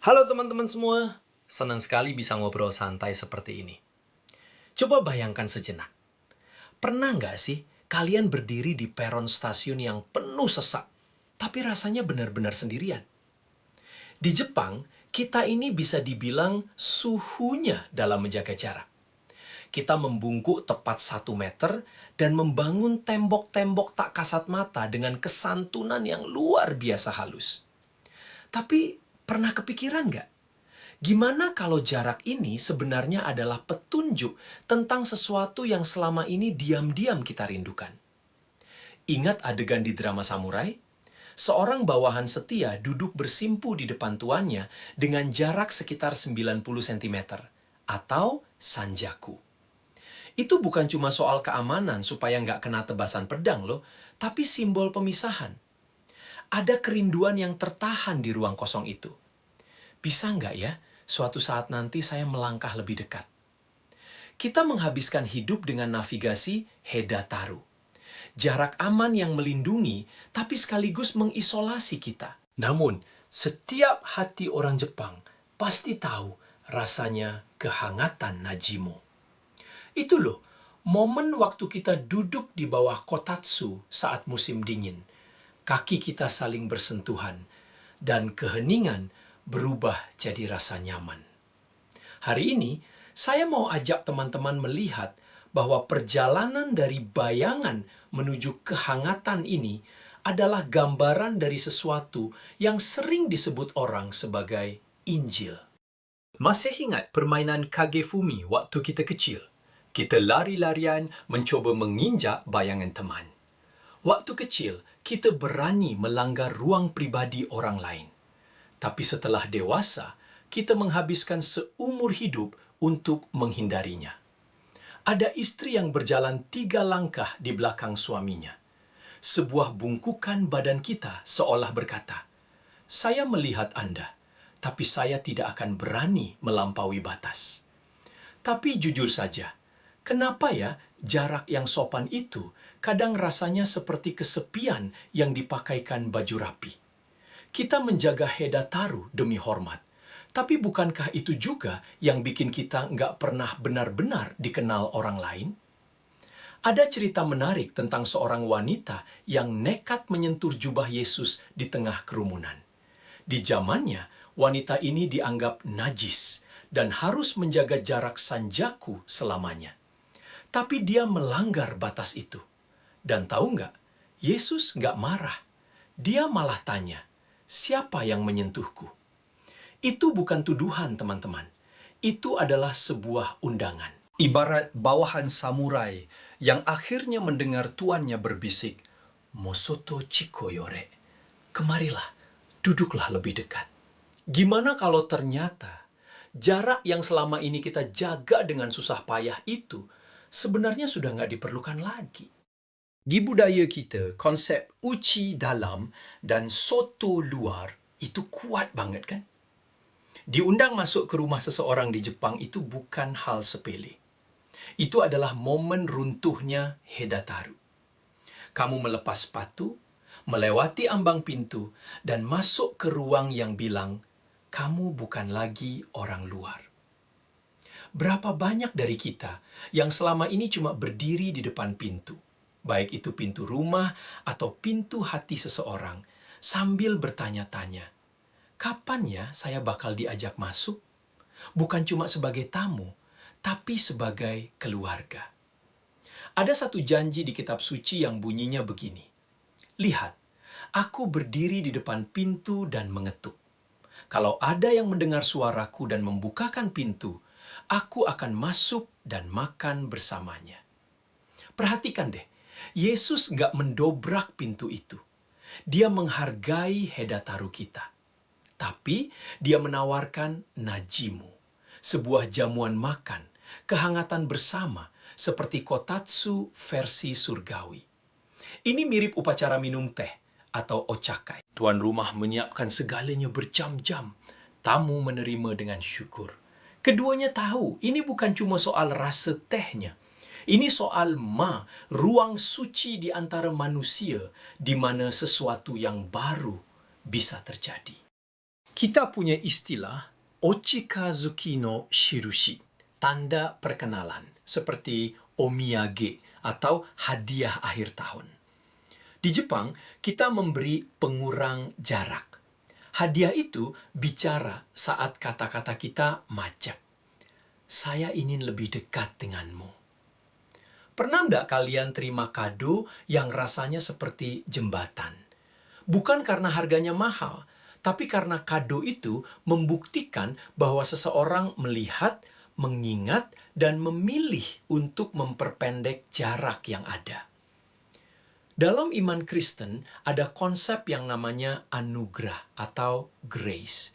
Halo teman-teman semua, senang sekali bisa ngobrol santai seperti ini. Coba bayangkan sejenak. Pernah nggak sih kalian berdiri di peron stasiun yang penuh sesak, tapi rasanya benar-benar sendirian? Di Jepang, kita ini bisa dibilang suhunya dalam menjaga jarak. Kita membungkuk tepat 1 meter dan membangun tembok-tembok tak kasat mata dengan kesantunan yang luar biasa halus. Tapi pernah kepikiran nggak? Gimana kalau jarak ini sebenarnya adalah petunjuk tentang sesuatu yang selama ini diam-diam kita rindukan? Ingat adegan di drama samurai? Seorang bawahan setia duduk bersimpu di depan tuannya dengan jarak sekitar 90 cm atau sanjaku. Itu bukan cuma soal keamanan supaya nggak kena tebasan pedang loh, tapi simbol pemisahan. Ada kerinduan yang tertahan di ruang kosong itu. Bisa nggak ya, suatu saat nanti saya melangkah lebih dekat? Kita menghabiskan hidup dengan navigasi Hedataru. Jarak aman yang melindungi, tapi sekaligus mengisolasi kita. Namun, setiap hati orang Jepang pasti tahu rasanya kehangatan Najimo. Itu loh, momen waktu kita duduk di bawah kotatsu saat musim dingin. Kaki kita saling bersentuhan, dan keheningan berubah jadi rasa nyaman. Hari ini, saya mau ajak teman-teman melihat bahwa perjalanan dari bayangan menuju kehangatan ini adalah gambaran dari sesuatu yang sering disebut orang sebagai Injil. Masih ingat permainan Kagefumi waktu kita kecil? Kita lari-larian mencoba menginjak bayangan teman. Waktu kecil, kita berani melanggar ruang pribadi orang lain. Tapi setelah dewasa, kita menghabiskan seumur hidup untuk menghindarinya. Ada istri yang berjalan 3 langkah di belakang suaminya. Sebuah bungkukan badan kita seolah berkata, "Saya melihat Anda, tapi saya tidak akan berani melampaui batas." Tapi jujur saja, kenapa ya jarak yang sopan itu kadang rasanya seperti kesepian yang dipakaikan baju rapi? Kita menjaga Hedataru demi hormat, tapi bukankah itu juga yang bikin kita nggak pernah benar-benar dikenal orang lain? Ada cerita menarik tentang seorang wanita yang nekat menyentuh jubah Yesus di tengah kerumunan. Di zamannya, wanita ini dianggap najis dan harus menjaga jarak sanjaku selamanya. Tapi dia melanggar batas itu. Dan tahu nggak, Yesus nggak marah. Dia malah tanya, "Siapa yang menyentuhku?" Itu bukan tuduhan, teman-teman. Itu adalah sebuah undangan. Ibarat bawahan samurai yang akhirnya mendengar tuannya berbisik, "Mosoto chiko yore." Kemarilah, duduklah lebih dekat. Gimana kalau ternyata jarak yang selama ini kita jaga dengan susah payah itu sebenarnya sudah nggak diperlukan lagi? Di budaya kita, konsep uchi dalam dan soto luar itu kuat banget kan? Diundang masuk ke rumah seseorang di Jepang itu bukan hal sepele. Itu adalah momen runtuhnya Hedataru. Kamu melepas sepatu, melewati ambang pintu, dan masuk ke ruang yang bilang, "Kamu bukan lagi orang luar." Berapa banyak dari kita yang selama ini cuma berdiri di depan pintu, baik itu pintu rumah atau pintu hati seseorang, sambil bertanya-tanya, "Kapan ya saya bakal diajak masuk?" Bukan cuma sebagai tamu, tapi sebagai keluarga. Ada satu janji di kitab suci yang bunyinya begini, "Lihat, aku berdiri di depan pintu dan mengetuk. Kalau ada yang mendengar suaraku dan membukakan pintu, aku akan masuk dan makan bersamanya." Perhatikan deh, Yesus nggak mendobrak pintu itu. Dia menghargai Hedataru kita. Tapi dia menawarkan najimu, sebuah jamuan makan, kehangatan bersama, seperti kotatsu versi surgawi. Ini mirip upacara minum teh atau ochakai. Tuan rumah menyiapkan segalanya berjam-jam. Tamu menerima dengan syukur. Keduanya tahu, ini bukan cuma soal rasa tehnya. Ini soal ruang suci di antara manusia, di mana sesuatu yang baru bisa terjadi. Kita punya istilah ochikazuki no shirushi, tanda perkenalan, seperti omiyage atau hadiah akhir tahun. Di Jepang, kita memberi pengurang jarak. Hadiah itu bicara saat kata-kata kita macet. Saya ingin lebih dekat denganmu. Pernah enggak kalian terima kado yang rasanya seperti jembatan? Bukan karena harganya mahal, tapi karena kado itu membuktikan bahwa seseorang melihat, mengingat, dan memilih untuk memperpendek jarak yang ada. Dalam iman Kristen, ada konsep yang namanya anugerah atau grace.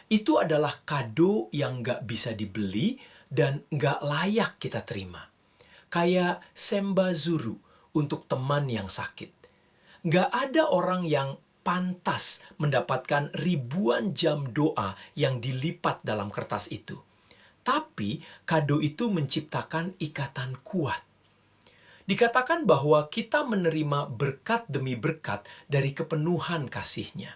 Itu adalah kado yang nggak bisa dibeli dan nggak layak kita terima. Kayak sembazuru untuk teman yang sakit. Nggak ada orang yang pantas mendapatkan ribuan jam doa yang dilipat dalam kertas itu. Tapi kado itu menciptakan ikatan kuat. Dikatakan bahwa kita menerima berkat demi berkat dari kepenuhan kasih-Nya.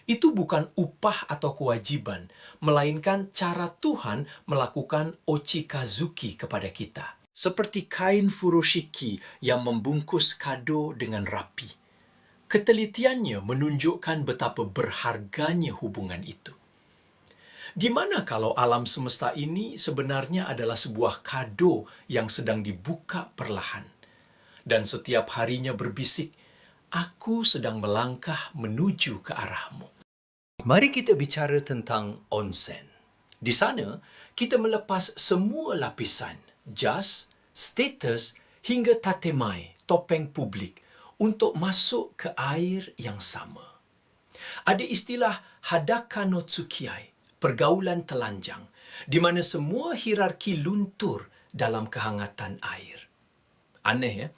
Itu bukan upah atau kewajiban, melainkan cara Tuhan melakukan ochikazuki kepada kita. Seperti kain furoshiki yang membungkus kado dengan rapi. Ketelitiannya menunjukkan betapa berharganya hubungan itu. Gimana kalau alam semesta ini sebenarnya adalah sebuah kado yang sedang dibuka perlahan? Dan setiap harinya berbisik, aku sedang melangkah menuju ke arahmu. Mari kita bicara tentang onsen. Di sana, kita melepas semua lapisan, jas, status, hingga tatemai, topeng publik, untuk masuk ke air yang sama. Ada istilah hadaka no tsukiai, pergaulan telanjang, di mana semua hierarki luntur dalam kehangatan air. Aneh ya,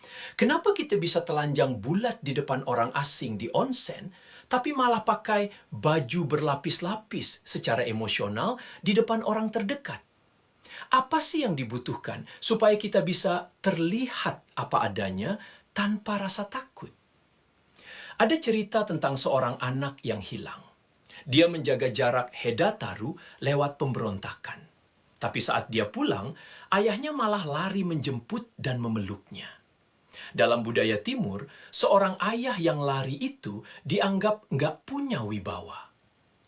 kenapa kita bisa telanjang bulat di depan orang asing di onsen, tapi malah pakai baju berlapis-lapis secara emosional di depan orang terdekat? Apa sih yang dibutuhkan supaya kita bisa terlihat apa adanya tanpa rasa takut? Ada cerita tentang seorang anak yang hilang. Dia menjaga jarak Hedataru lewat pemberontakan. Tapi saat dia pulang, ayahnya malah lari menjemput dan memeluknya. Dalam budaya timur, seorang ayah yang lari itu dianggap nggak punya wibawa.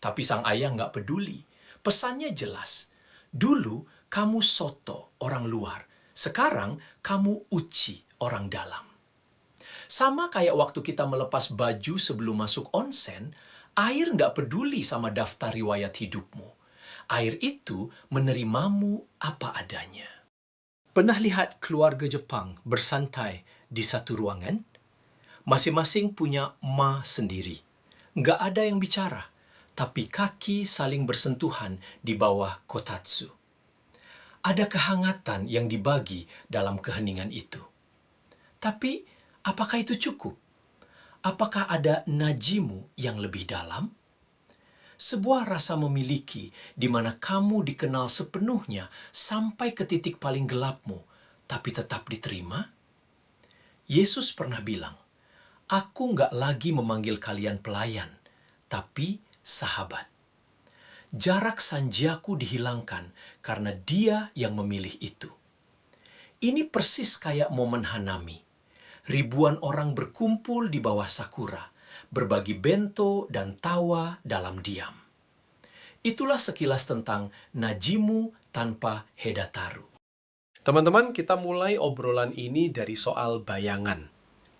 Tapi sang ayah nggak peduli. Pesannya jelas. Dulu kamu soto, orang luar. Sekarang kamu uchi, orang dalam. Sama kayak waktu kita melepas baju sebelum masuk onsen, air nggak peduli sama daftar riwayat hidupmu. Air itu menerimamu apa adanya. Pernah lihat keluarga Jepang bersantai di satu ruangan? Masing-masing punya ma sendiri. Nggak ada yang bicara, tapi kaki saling bersentuhan di bawah kotatsu. Ada kehangatan yang dibagi dalam keheningan itu. Tapi, apakah itu cukup? Apakah ada najimu yang lebih dalam? Sebuah rasa memiliki di mana kamu dikenal sepenuhnya sampai ke titik paling gelapmu, tapi tetap diterima? Yesus pernah bilang, aku nggak lagi memanggil kalian pelayan, tapi sahabat. Jarak sanjiaku dihilangkan karena Dia yang memilih itu. Ini persis kayak momen Hanami. Ribuan orang berkumpul di bawah sakura, berbagi bento dan tawa dalam diam. Itulah sekilas tentang najimu tanpa Hedataru. Teman-teman, kita mulai obrolan ini dari soal bayangan.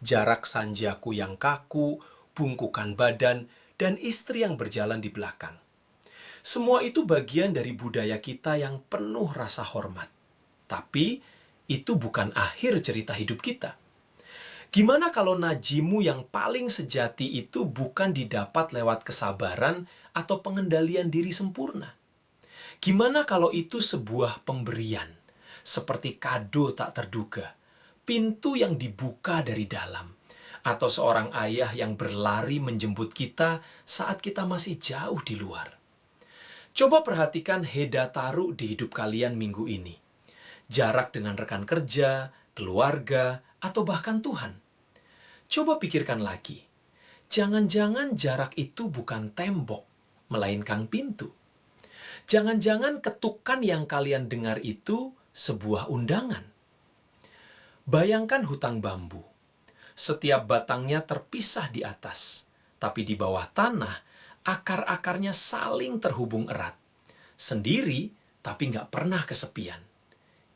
Jarak sanjaku yang kaku, bungkukan badan, dan istri yang berjalan di belakang. Semua itu bagian dari budaya kita yang penuh rasa hormat. Tapi, itu bukan akhir cerita hidup kita. Gimana kalau najimu yang paling sejati itu bukan didapat lewat kesabaran atau pengendalian diri sempurna? Gimana kalau itu sebuah pemberian, seperti kado tak terduga, pintu yang dibuka dari dalam, atau seorang ayah yang berlari menjemput kita saat kita masih jauh di luar? Coba perhatikan Hedataru di hidup kalian minggu ini. Jarak dengan rekan kerja, keluarga, atau bahkan Tuhan. Coba pikirkan lagi. Jangan-jangan jarak itu bukan tembok, melainkan pintu. Jangan-jangan ketukan yang kalian dengar itu sebuah undangan. Bayangkan hutang bambu. Setiap batangnya terpisah di atas, tapi di bawah tanah, akar-akarnya saling terhubung erat. Sendiri, tapi nggak pernah kesepian.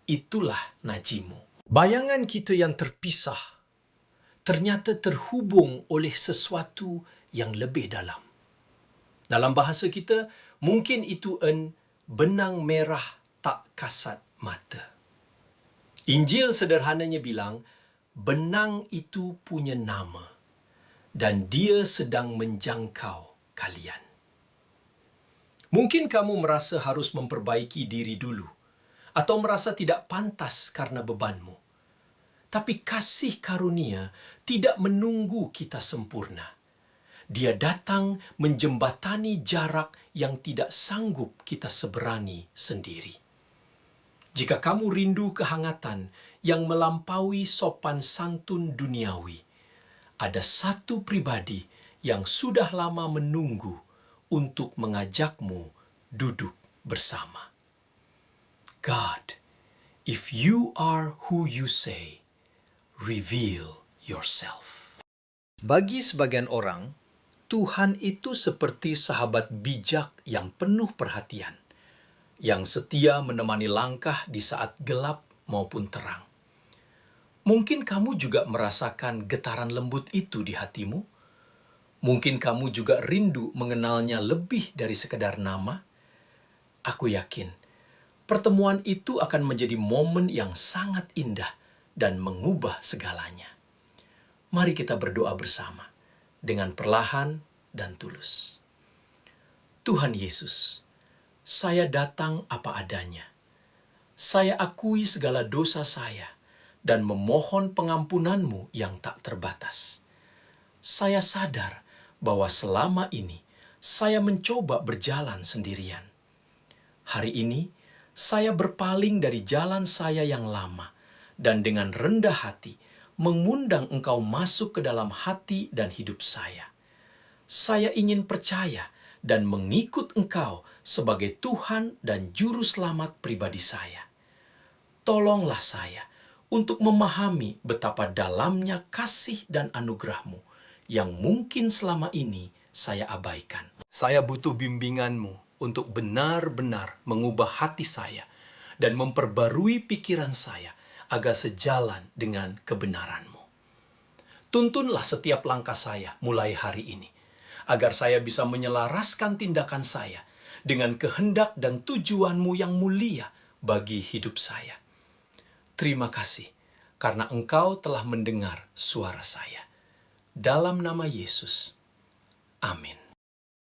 Itulah najimu. Bayangan kita yang terpisah, ternyata terhubung oleh sesuatu yang lebih dalam. Dalam bahasa kita, mungkin itu benang merah tak kasat mata. Injil sederhananya bilang, benang itu punya nama, dan dia sedang menjangkau kalian. Mungkin kamu merasa harus memperbaiki diri dulu, atau merasa tidak pantas karena bebanmu. Tapi kasih karunia tidak menunggu kita sempurna. Dia datang menjembatani jarak yang tidak sanggup kita seberangi sendiri. Jika kamu rindu kehangatan yang melampaui sopan santun duniawi, ada satu pribadi yang sudah lama menunggu untuk mengajakmu duduk bersama. God, if you are who you say, reveal yourself. Bagi sebagian orang, Tuhan itu seperti sahabat bijak yang penuh perhatian, yang setia menemani langkah di saat gelap maupun terang. Mungkin kamu juga merasakan getaran lembut itu di hatimu. Mungkin kamu juga rindu mengenalnya lebih dari sekedar nama. Aku yakin, pertemuan itu akan menjadi momen yang sangat indah dan mengubah segalanya. Mari kita berdoa bersama dengan perlahan dan tulus. Tuhan Yesus, saya datang apa adanya. Saya akui segala dosa saya dan memohon pengampunan-Mu yang tak terbatas. Saya sadar bahwa selama ini saya mencoba berjalan sendirian. Hari ini saya berpaling dari jalan saya yang lama dan dengan rendah hati mengundang Engkau masuk ke dalam hati dan hidup saya. Saya ingin percaya dan mengikut Engkau sebagai Tuhan dan Juru Selamat pribadi saya. Tolonglah saya untuk memahami betapa dalamnya kasih dan anugerah-Mu yang mungkin selama ini saya abaikan. Saya butuh bimbingan-Mu untuk benar-benar mengubah hati saya dan memperbarui pikiran saya agar sejalan dengan kebenaran-Mu. Tuntunlah setiap langkah saya mulai hari ini, agar saya bisa menyelaraskan tindakan saya dengan kehendak dan tujuan-Mu yang mulia bagi hidup saya. Terima kasih, karena Engkau telah mendengar suara saya. Dalam nama Yesus, amin.